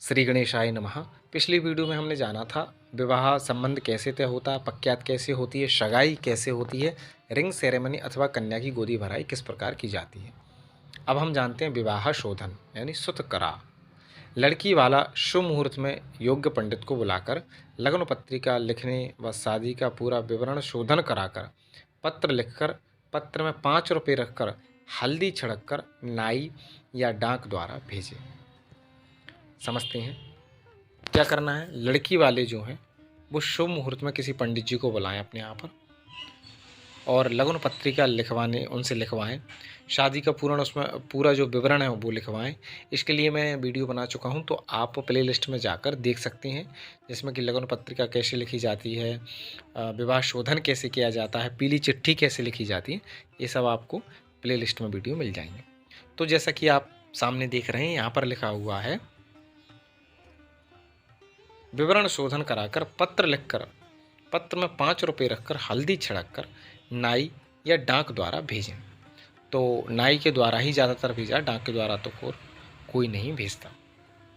श्री गणेशाय नमः। पिछली वीडियो में हमने जाना था विवाह संबंध कैसे तय होता है, पक्यात कैसे होती है, सगाई कैसे होती है, रिंग सेरेमनी अथवा कन्या की गोदी भराई किस प्रकार की जाती है। अब हम जानते हैं विवाह शोधन यानी सुतकरा। लड़की वाला शुभ मुहूर्त में योग्य पंडित को बुलाकर लग्न पत्रिका लिखने व शादी का पूरा विवरण शोधन कराकर पत्र लिखकर पत्र में 5 रुपये रखकर हल्दी छिड़ककर नाई या डाक द्वारा भेजे। समझते हैं क्या करना है। लड़की वाले जो हैं वो शुभ मुहूर्त में किसी पंडित जी को बुलाएं अपने यहाँ पर और लग्न पत्रिका लिखवाने उनसे लिखवाएं। शादी का पूर्ण उसमें पूरा जो विवरण है वो लिखवाएं। इसके लिए मैं वीडियो बना चुका हूँ, तो आप प्लेलिस्ट में जाकर देख सकते हैं, जिसमें कि लग्न पत्रिका कैसे लिखी जाती है, विवाह शोधन कैसे किया जाता है, पीली चिट्ठी कैसे लिखी जाती है, ये सब आपको प्लेलिस्ट में वीडियो मिल जाएंगे। तो जैसा कि आप सामने देख रहे हैं, यहाँ पर लिखा हुआ है विवरण शोधन कराकर पत्र लिखकर पत्र में 5 रुपये रखकर हल्दी छिड़ककर नाई या डाक द्वारा भेजें। तो नाई के द्वारा ही ज़्यादातर भेजा, डाक के द्वारा तो कोई नहीं भेजता।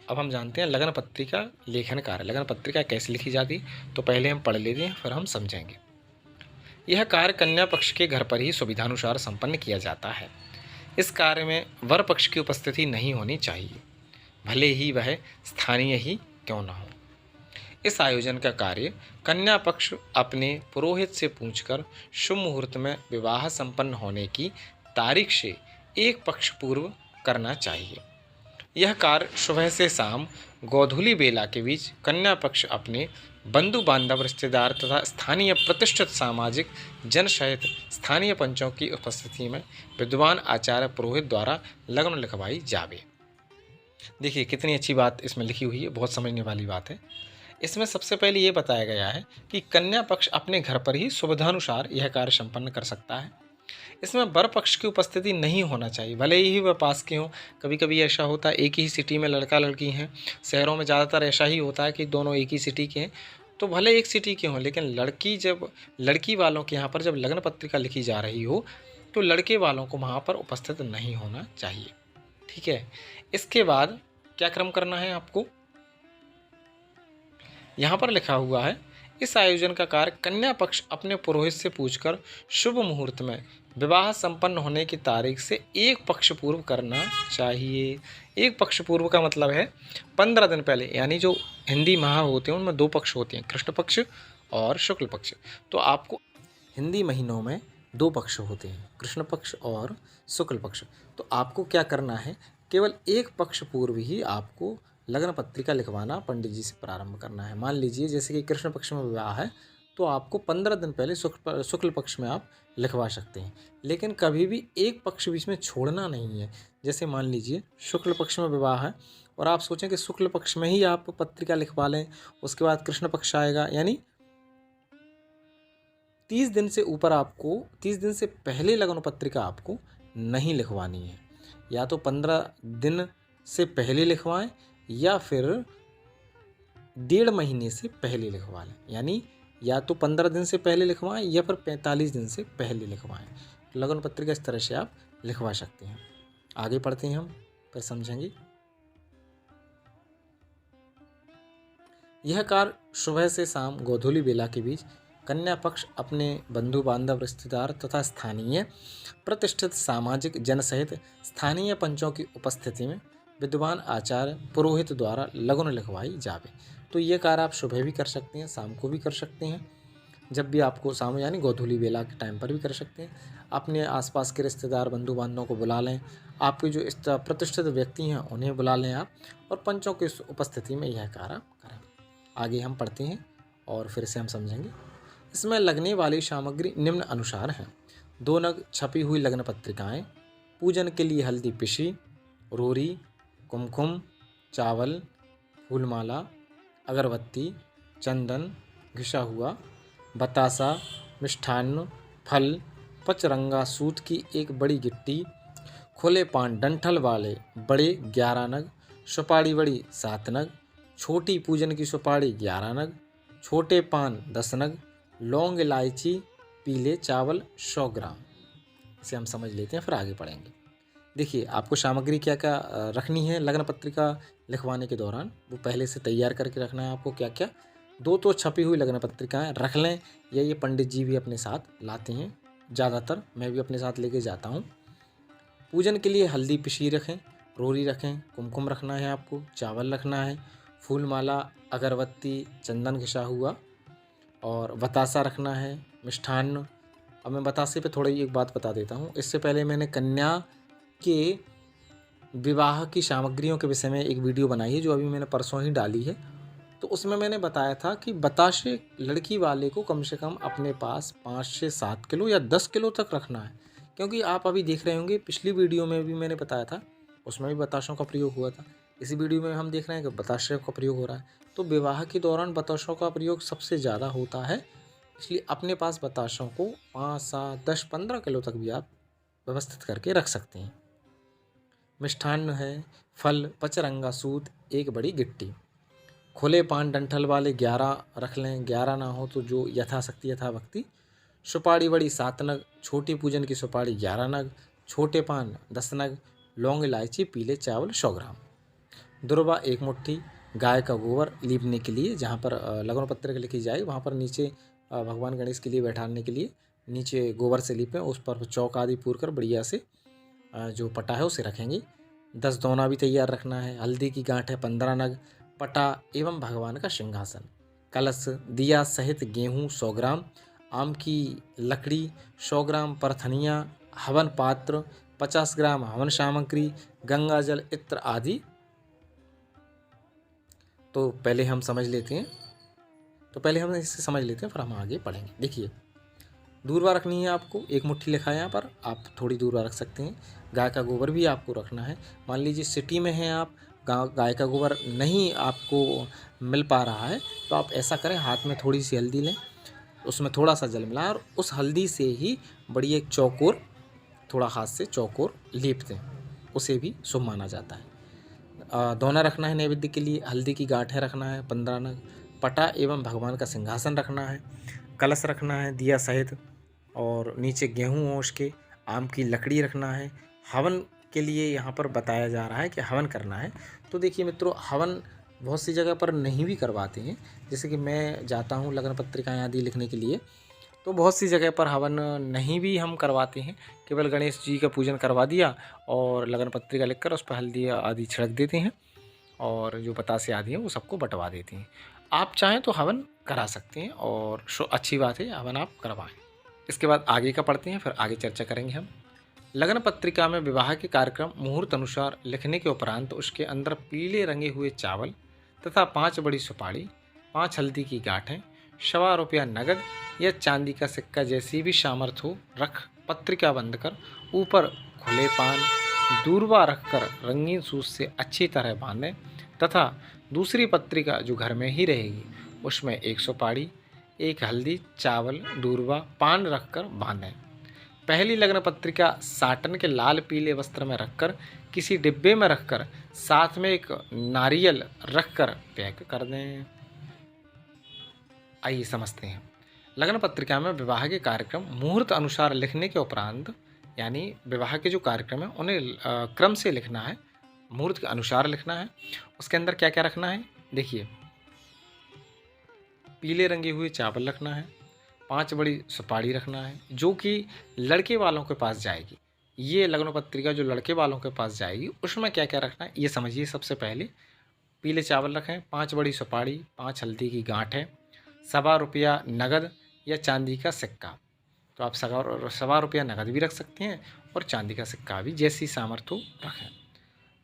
अब हम जानते हैं लग्न पत्रिका लेखन कार्य। लग्न पत्रिका कैसे लिखी जाती, तो पहले हम पढ़ लेते हैं फिर हम समझेंगे। यह कार्य कन्या पक्ष के घर पर ही सुविधानुसार संपन्न किया जाता है। इस कार्य में वर पक्ष की उपस्थिति नहीं होनी चाहिए, भले ही वह स्थानीय ही क्यों न हो। इस आयोजन का कार्य कन्या पक्ष अपने पुरोहित से पूछकर शुभ मुहूर्त में विवाह संपन्न होने की तारीख से एक पक्ष पूर्व करना चाहिए। यह कार्य सुबह से शाम गोधूली बेला के बीच कन्या पक्ष अपने बंधु बांधव रिश्तेदार तथा स्थानीय प्रतिष्ठित सामाजिक जन सहित स्थानीय पंचों की उपस्थिति में विद्वान आचार्य पुरोहित द्वारा लग्न लिखवाई जावे। देखिए कितनी अच्छी बात इसमें लिखी हुई है, बहुत समझने वाली बात है। इसमें सबसे पहले ये बताया गया है कि कन्या पक्ष अपने घर पर ही सुविधानुसार यह कार्य संपन्न कर सकता है। इसमें वर पक्ष की उपस्थिति नहीं होना चाहिए, भले ही वह पास के हों। कभी कभी ऐसा होता है एक ही सिटी में लड़का लड़की हैं, शहरों में ज़्यादातर ऐसा ही होता है कि दोनों एक ही सिटी के हैं, तो भले एक सिटी के हों, लेकिन लड़की वालों के यहाँ पर जब लग्न पत्रिका लिखी जा रही हो तो लड़के वालों को वहाँ पर उपस्थित नहीं होना चाहिए। ठीक है, इसके बाद क्या क्रम करना है आपको, यहाँ पर लिखा हुआ है इस आयोजन का कार्य कन्या पक्ष अपने पुरोहित से पूछकर शुभ मुहूर्त में विवाह संपन्न होने की तारीख से एक पक्ष पूर्व करना चाहिए। एक पक्ष पूर्व का मतलब है 15 दिन पहले, यानी जो हिंदी माह होते हैं उनमें 2 पक्ष होते हैं, कृष्ण पक्ष और शुक्ल पक्ष। तो आपको हिंदी महीनों में 2 पक्ष होते हैं, कृष्ण पक्ष और शुक्ल पक्ष। तो आपको क्या करना है, केवल एक पक्ष पूर्व ही आपको लग्न पत्रिका लिखवाना पंडित जी से प्रारंभ करना है। मान लीजिए जैसे कि कृष्ण पक्ष में विवाह है तो आपको 15 दिन पहले शुक्ल पक्ष में आप लिखवा सकते हैं, लेकिन कभी भी एक पक्ष बीच में छोड़ना नहीं है। जैसे मान लीजिए शुक्ल पक्ष में विवाह है और आप सोचें कि शुक्ल पक्ष में ही आप पत्रिका लिखवा लें, उसके बाद कृष्ण पक्ष आएगा, यानी 30 दिन से ऊपर आपको 30 दिन से पहले लग्न पत्रिका आपको नहीं लिखवानी है। या तो 15 दिन से पहले लिखवाएं या फिर 1.5 महीने से पहले लिखवा लें, यानी या तो 15 दिन से पहले लिखवाएं या फिर 45 दिन से पहले लिखवाएं। लग्न पत्रिका इस तरह से आप लिखवा सकते हैं। आगे पढ़ते हैं हम, फिर समझेंगे। यह कार्य सुबह से शाम गोधूली बेला के बीच कन्या पक्ष अपने बंधु बांधव रिश्तेदार तथा स्थानीय प्रतिष्ठित सामाजिक जन सहित स्थानीय पंचों की उपस्थिति में विद्वान आचार्य पुरोहित द्वारा लग्न लिखवाई जावे। तो ये कार्य आप सुबह भी कर सकते हैं, शाम को भी कर सकते हैं, जब भी आपको शाम यानी गोधूली बेला के टाइम पर भी कर सकते हैं। अपने आसपास के रिश्तेदार बंधु बांधवों को बुला लें, आपके जो इस प्रतिष्ठित व्यक्ति हैं उन्हें बुला लें आप, और पंचों की उपस्थिति में यह कार्य करें। आगे हम पढ़ते हैं और फिर से हम समझेंगे। इसमें लगने वाली सामग्री निम्न अनुसार हैं: 2 नग छपी हुई लग्न पत्रिकाएँ, पूजन के लिए हल्दी पिसी, रोरी, कुमकुम, चावल, फूलमाला, अगरबत्ती, चंदन, घिसा हुआ, बतासा, मिष्ठान्न, फल, पचरंगा सूत की एक बड़ी गिट्टी, खुले पान डंठल वाले बड़े 11 नग, सुपारी बड़ी 7 नग, छोटी पूजन की सुपारी 11 नग, छोटे पान 10 नग, लौंग इलायची, पीले चावल 100 ग्राम। इसे हम समझ लेते हैं, फिर आगे पढ़ेंगे। देखिए आपको सामग्री क्या क्या रखनी है लग्न पत्रिका लिखवाने के दौरान, वो पहले से तैयार करके रखना है आपको क्या क्या। 2 तो छपी हुई लग्न पत्रिकाएँ रख लें, या ये पंडित जी भी अपने साथ लाते हैं, ज़्यादातर मैं भी अपने साथ लेके जाता हूँ। पूजन के लिए हल्दी पिसी रखें, रोरी रखें, कुमकुम रखना है आपको, चावल रखना है, फूल माला, अगरबत्ती, चंदन घिसा हुआ और बतासा रखना है, मिष्ठान्न। अब मैं बतासे पे थोड़ी एक बात बता देता हूँ। इससे पहले मैंने कन्या के विवाह की सामग्रियों के विषय में एक वीडियो बनाई है, जो अभी मैंने परसों ही डाली है। तो उसमें मैंने बताया था कि बताशे लड़की वाले को कम से कम अपने पास 5 से 7 किलो या 10 किलो तक रखना है, क्योंकि आप अभी देख रहे होंगे पिछली वीडियो में भी मैंने बताया था, उसमें भी बताशों का प्रयोग हुआ था। इसी वीडियो में हम देख रहे हैं कि बताशे का प्रयोग हो रहा है। तो विवाह के दौरान बताशों का प्रयोग सबसे ज़्यादा होता है, इसलिए अपने पास बताशों को 5, 7, 10, 15 किलो तक भी आप व्यवस्थित करके रख सकते हैं। मिष्ठान्न है, फल, पचरंगा सूत, एक बड़ी गिट्टी, खुले पान डंठल वाले 11 रख लें, 11 ना हो तो जो यथाशक्ति यथाभक्ति। सुपारी बड़ी 7 नग, छोटी पूजन की सुपारी 11 नग, छोटे पान 10 नग, लौंग इलायची पीले चावल 100 ग्राम, दुर्वा 1 मुट्ठी, गाय का गोबर लीपने के लिए, जहाँ पर लग्न पत्रिका लिखी जाए वहाँ पर नीचे भगवान गणेश के लिए बैठाने के लिए नीचे गोबर से लीपें, उस पर चौक आदि पूर कर बढ़िया से जो पटा है उसे रखेंगे। 10 दोना भी तैयार रखना है, हल्दी की गांठ 15 नग, पटा एवं भगवान का सिंहासन, कलश, दिया सहित गेहूँ 100 ग्राम, आम की लकड़ी 100 ग्राम, परथनिया, हवन पात्र 50 ग्राम, हवन सामग्री, गंगा जल, इत्र आदि। तो पहले हम समझ लेते हैं, इसे समझ लेते हैं, फिर हम आगे पढ़ेंगे। देखिए दूर्वा रखनी है आपको, 1 मुट्ठी लिखा है यहाँ पर, आप थोड़ी दूर्वा रख सकते हैं। गाय का गोबर भी आपको रखना है। मान लीजिए सिटी में हैं आप, गाय का गोबर नहीं आपको मिल पा रहा है, तो आप ऐसा करें, हाथ में थोड़ी सी हल्दी लें, उसमें थोड़ा सा जल मिलाएं और उस हल्दी से ही बड़ी एक चौकोर, थोड़ा हाथ से चौकोर लीप दें, उसे भी शुभ माना जाता है। दोना रखना है नैवेद्य के लिए, हल्दी की गांठें रखना है 15 नग, पटा एवं भगवान का सिंहासन रखना है, कलश रखना है दिया सहित, और नीचे गेहूँ ओस के, आम की लकड़ी रखना है। हवन के लिए यहाँ पर बताया जा रहा है कि हवन करना है। तो देखिए मित्रों, हवन बहुत सी जगह पर नहीं भी करवाते हैं, जैसे कि मैं जाता हूँ लग्न पत्रिकाएँ आदि लिखने के लिए, तो बहुत सी जगह पर हवन नहीं भी हम करवाते हैं, केवल गणेश जी का पूजन करवा दिया और लगन पत्रिका लिखकर उस पर हल्दी आदि छिड़क देते हैं और जो बतासे आदि हैं वो सबको बंटवा देते हैं। आप चाहें तो हवन करा सकते हैं और अच्छी बात है, हवन आप करवाएं। इसके बाद आगे का पढ़ते हैं, फिर आगे चर्चा करेंगे हम। लगन पत्रिका में विवाह के कार्यक्रम मुहूर्त अनुसार लिखने के उपरांत उसके अंदर पीले रंगे हुए चावल तथा 5 बड़ी सुपारी, 5 हल्दी की गांठें, 1.25 रुपया नगद या चांदी का सिक्का जैसी भी सामर्थ्य हो रख पत्रिका बंद कर ऊपर खुले पान दूरबा रखकर रंगीन सूत से अच्छी तरह बांधें तथा दूसरी पत्रिका जो घर में ही रहेगी उसमें 1 सुपारी, 1 हल्दी, चावल, दूरबा, पान रखकर बांधें। पहली लग्न पत्रिका साटन के लाल पीले वस्त्र में रखकर किसी डिब्बे में रखकर साथ में एक नारियल रखकर पैक कर दें। आइए समझते हैं। लग्न पत्रिका में विवाह के कार्यक्रम मुहूर्त अनुसार लिखने के उपरांत, यानी विवाह के जो कार्यक्रम है उन्हें क्रम से लिखना है, मुहूर्त के अनुसार लिखना है। उसके अंदर क्या क्या रखना है, देखिए पीले रंगे हुए चावल रखना है, 5 बड़ी सुपारी रखना है जो कि लड़के वालों के पास जाएगी। ये लग्न पत्रिका जो लड़के वालों के पास जाएगी उसमें क्या क्या रखना है ये समझिए। सबसे पहले पीले चावल रखें, 5 बड़ी सुपारी, 5 हल्दी की गांठें, 1.25 रुपया नगद या चांदी का सिक्का। तो आप 1.25 रुपया नगद भी रख सकते हैं और चांदी का सिक्का भी, जैसी सामर्थ्य हो रखें।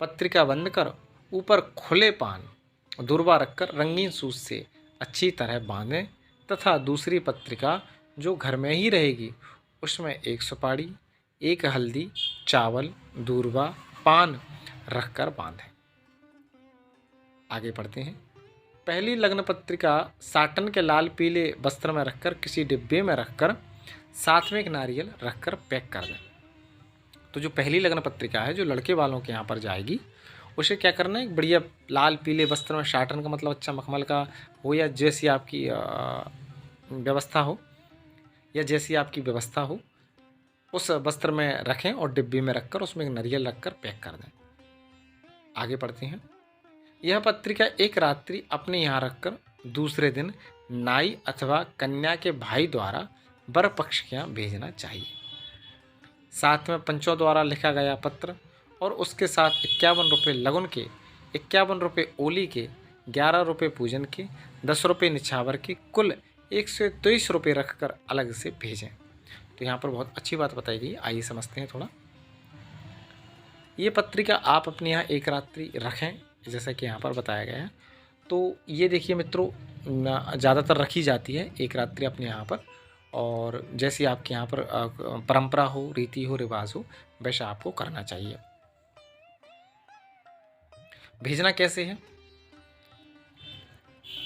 पत्रिका बंद कर ऊपर खुले पान दूरबा रखकर रंगीन सूत से अच्छी तरह बांधें तथा दूसरी पत्रिका जो घर में ही रहेगी उसमें 1 सुपारी, 1 हल्दी, चावल, दूरबा, पान रखकर बांधें। आगे बढ़ते हैं। पहली लग्न पत्रिका साटन के लाल पीले वस्त्र में रखकर किसी डिब्बे में रखकर साथ में एक नारियल रखकर पैक कर दें। तो जो पहली लग्न पत्रिका है जो लड़के वालों के यहाँ पर जाएगी उसे क्या करना है, एक बढ़िया लाल पीले वस्त्र में, साटन का मतलब अच्छा मखमल का हो या जैसी आपकी व्यवस्था हो, उस वस्त्र में रखें और डिब्बी में रखकर उसमें एक नारियल रखकर पैक कर दें। आगे पढ़ते हैं। यह पत्रिका एक रात्रि अपने यहाँ रखकर दूसरे दिन नाई अथवा कन्या के भाई द्वारा वर पक्ष के यहाँ भेजना चाहिए। साथ में पंचों द्वारा लिखा गया पत्र और उसके साथ 51 रुपये लगुन के, 51 रुपये ओली के, 11 रुपये पूजन के, 10 रुपये निछावर के, कुल 123 रुपये रखकर अलग से भेजें। तो यहाँ पर बहुत अच्छी बात बताई गई। आइए समझते हैं थोड़ा। ये पत्रिका आप अपने यहाँ एक रात्रि रखें, जैसा कि यहाँ पर बताया गया है। तो ये देखिए मित्रों, ज़्यादातर रखी जाती है एक रात्रि अपने यहाँ पर, और जैसी आपके यहाँ पर परंपरा हो, रीति हो, रिवाज हो, वैसा आपको करना चाहिए। भेजना कैसे है?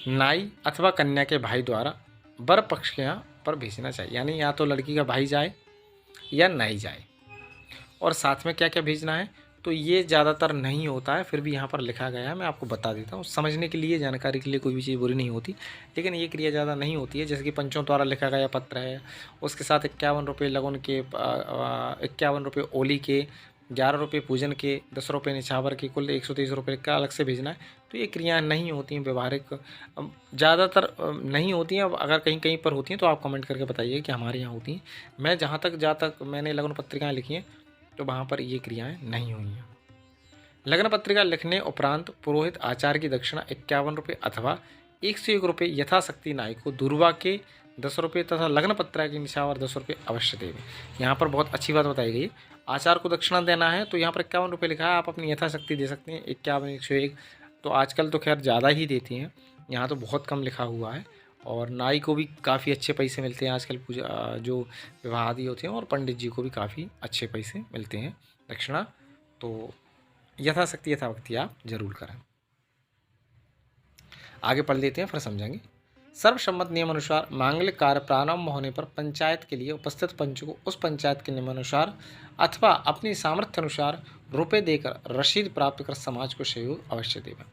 नाई अथवा कन्या के भाई द्वारा वर पक्ष के यहाँ पर भेजना चाहिए, यानी या तो लड़की का भाई जाए या नाई जाए। और साथ में क्या क्या भेजना है, तो ये ज़्यादातर नहीं होता है, फिर भी यहाँ पर लिखा गया है, मैं आपको बता देता हूँ। समझने के लिए, जानकारी के लिए कोई भी चीज़ बुरी नहीं होती, लेकिन ये क्रिया ज़्यादा नहीं होती है। जैसे कि पंचों द्वारा लिखा गया पत्र है, उसके साथ 51 रुपये लगुन के, 51 रुपये ओली के, 11 रुपये पूजन के, 10 रुपये निछावर के, कुल 123 रुपये का अलग से भेजना है। तो ये क्रियाएँ नहीं होती हैं, व्यवहारिक ज़्यादातर नहीं होती हैं। अब अगर कहीं कहीं पर होती हैं तो आप कमेंट करके बताइए कि हमारे यहाँ होती हैं। मैं जहाँ तक मैंने लगन पत्रिकाएँ लिखी हैं तो वहाँ पर ये क्रियाएँ नहीं हुई हैं। लग्न पत्रिका लिखने उपरांत पुरोहित आचार्य की दक्षिणा 51 रुपये अथवा 101 रुपये यथाशक्ति नाई को, दूर्वा के 10 रुपये तथा लग्न पत्रिका की निछावर 10 रुपये अवश्य देवे। यहाँ पर बहुत अच्छी बात बताई गई। आचार्य को दक्षिणा देना है तो यहाँ पर 51 रुपये लिखा है, आप अपनी यथाशक्ति दे सकते हैं। 51, 101 तो आजकल तो खैर ज़्यादा ही देती हैं, यहाँ तो बहुत कम लिखा हुआ है। और नाई को भी काफ़ी अच्छे पैसे मिलते हैं आजकल, पूजा जो विवाह आदि होते हैं, और पंडित जी को भी काफ़ी अच्छे पैसे मिलते हैं दक्षिणा। तो यथाशक्ति यथावक्ति आप जरूर करें। आगे पढ़ लेते हैं, फिर समझेंगे। सर्वसम्मत नियम अनुसार मांगलिक कार्य प्रारंभ होने पर पंचायत के लिए उपस्थित पंच को उस पंचायत के नियमानुसार अथवा अपनी सामर्थ्य अनुसार रुपये देकर रसीद प्राप्त कर समाज को सहयोग अवश्य देवें।